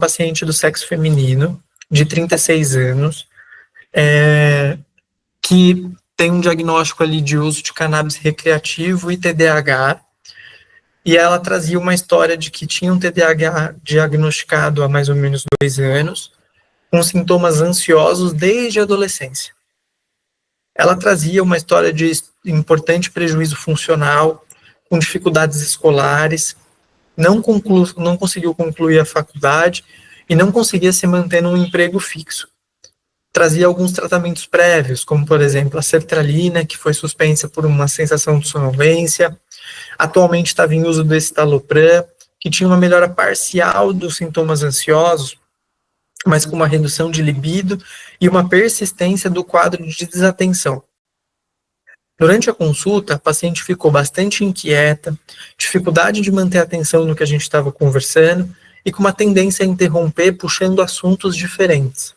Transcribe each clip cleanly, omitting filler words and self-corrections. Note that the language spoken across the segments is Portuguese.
paciente do sexo feminino, de 36 anos, que tem um diagnóstico ali de uso de cannabis recreativo e TDAH, e ela trazia uma história de que tinha um TDAH diagnosticado há mais ou menos 2 anos, com sintomas ansiosos desde a adolescência. Ela trazia uma história de importante prejuízo funcional, com dificuldades escolares, não conseguiu concluir a faculdade e não conseguia se manter num emprego fixo. Trazia alguns tratamentos prévios, como, por exemplo, a sertralina, que foi suspensa por uma sensação de sonolência. Atualmente estava em uso do escitalopram, que tinha uma melhora parcial dos sintomas ansiosos, mas com uma redução de libido e uma persistência do quadro de desatenção. Durante a consulta, a paciente ficou bastante inquieta, dificuldade de manter a atenção no que a gente estava conversando e com uma tendência a interromper puxando assuntos diferentes.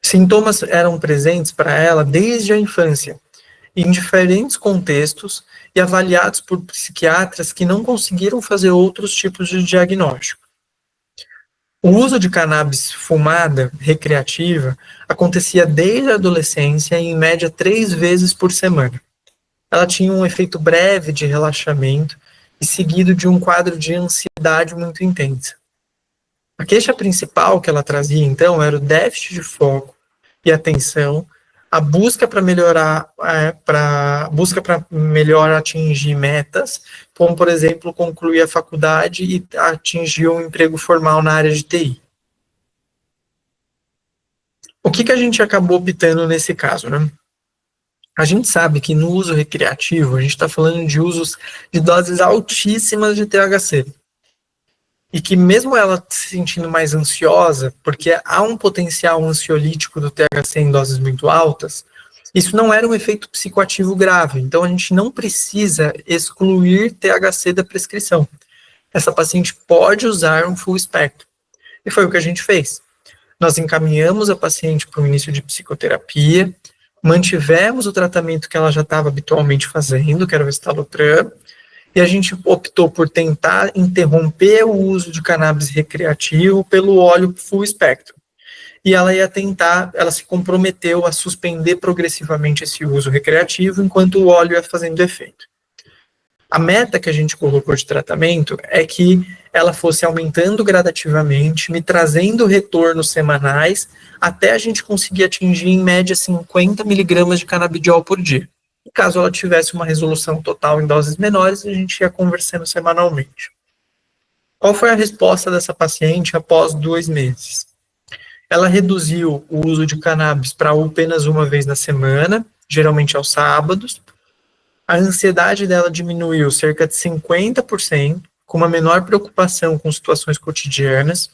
Sintomas eram presentes para ela desde a infância, em diferentes contextos e avaliados por psiquiatras que não conseguiram fazer outros tipos de diagnóstico. O uso de cannabis fumada, recreativa, acontecia desde a adolescência em média 3 vezes por semana. Ela tinha um efeito breve de relaxamento e seguido de um quadro de ansiedade muito intensa. A queixa principal que ela trazia, então, era o déficit de foco e atenção, a busca para melhor atingir metas, como, por exemplo, concluir a faculdade e atingir um emprego formal na área de TI. O que a gente acabou optando nesse caso, né? A gente sabe que no uso recreativo, a gente está falando de usos de doses altíssimas de THC. E que mesmo ela se sentindo mais ansiosa, porque há um potencial ansiolítico do THC em doses muito altas, isso não era um efeito psicoativo grave. Então, a gente não precisa excluir THC da prescrição. Essa paciente pode usar um full espectro. E foi o que a gente fez. Nós encaminhamos a paciente para o início de psicoterapia, mantivemos o tratamento que ela já estava habitualmente fazendo, que era o escitalopram, e a gente optou por tentar interromper o uso de cannabis recreativo pelo óleo full espectro. E ela se comprometeu a suspender progressivamente esse uso recreativo enquanto o óleo ia fazendo efeito. A meta que a gente colocou de tratamento é que ela fosse aumentando gradativamente, me trazendo retornos semanais, até a gente conseguir atingir em média 50 miligramas de canabidiol por dia. E caso ela tivesse uma resolução total em doses menores, a gente ia conversando semanalmente. Qual foi a resposta dessa paciente após 2 meses? Ela reduziu o uso de cannabis para apenas uma vez na semana, geralmente aos sábados. A ansiedade dela diminuiu cerca de 50%, com uma menor preocupação com situações cotidianas.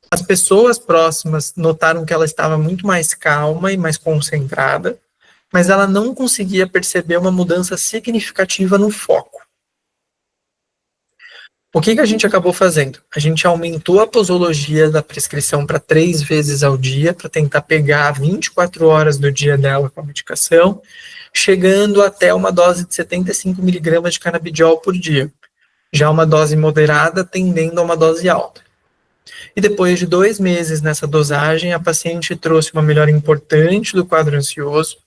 As pessoas próximas notaram que ela estava muito mais calma e mais concentrada, mas ela não conseguia perceber uma mudança significativa no foco. O que a gente acabou fazendo? A gente aumentou a posologia da prescrição para 3 vezes ao dia, para tentar pegar 24 horas do dia dela com a medicação, chegando até uma dose de 75 miligramas de canabidiol por dia. Já uma dose moderada, tendendo a uma dose alta. E depois de 2 meses nessa dosagem, a paciente trouxe uma melhora importante do quadro ansioso,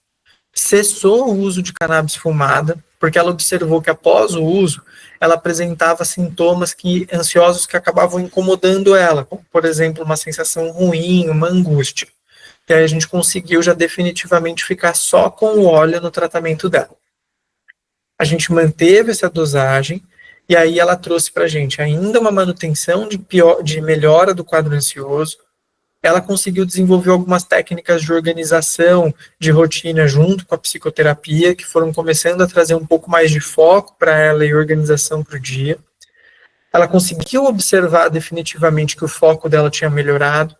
cessou o uso de cannabis fumada, porque ela observou que após o uso, ela apresentava sintomas ansiosos que acabavam incomodando ela, como, por exemplo, uma sensação ruim, uma angústia. E aí a gente conseguiu já definitivamente ficar só com o óleo no tratamento dela. A gente manteve essa dosagem, e aí ela trouxe para a gente ainda uma manutenção de melhora do quadro ansioso. Ela conseguiu desenvolver algumas técnicas de organização de rotina junto com a psicoterapia, que foram começando a trazer um pouco mais de foco para ela e organização para o dia. Ela conseguiu observar definitivamente que o foco dela tinha melhorado,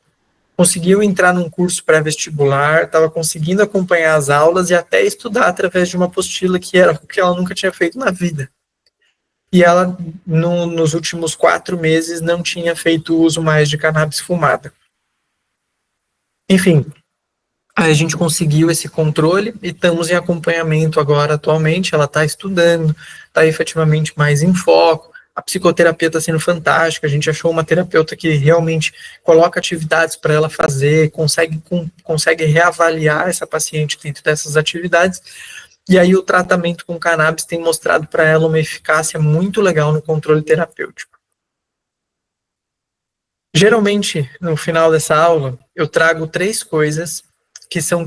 conseguiu entrar num curso pré-vestibular, estava conseguindo acompanhar as aulas e até estudar através de uma apostila que era o que ela nunca tinha feito na vida. E ela, nos últimos 4 meses, não tinha feito uso mais de cannabis fumada. Enfim, a gente conseguiu esse controle e estamos em acompanhamento agora atualmente. Ela está estudando, está efetivamente mais em foco, A psicoterapia está sendo fantástica, a gente achou uma terapeuta que realmente coloca atividades para ela fazer, consegue reavaliar essa paciente dentro dessas atividades, e aí o tratamento com cannabis tem mostrado para ela uma eficácia muito legal no controle terapêutico. Geralmente, no final dessa aula, eu trago 3 coisas que são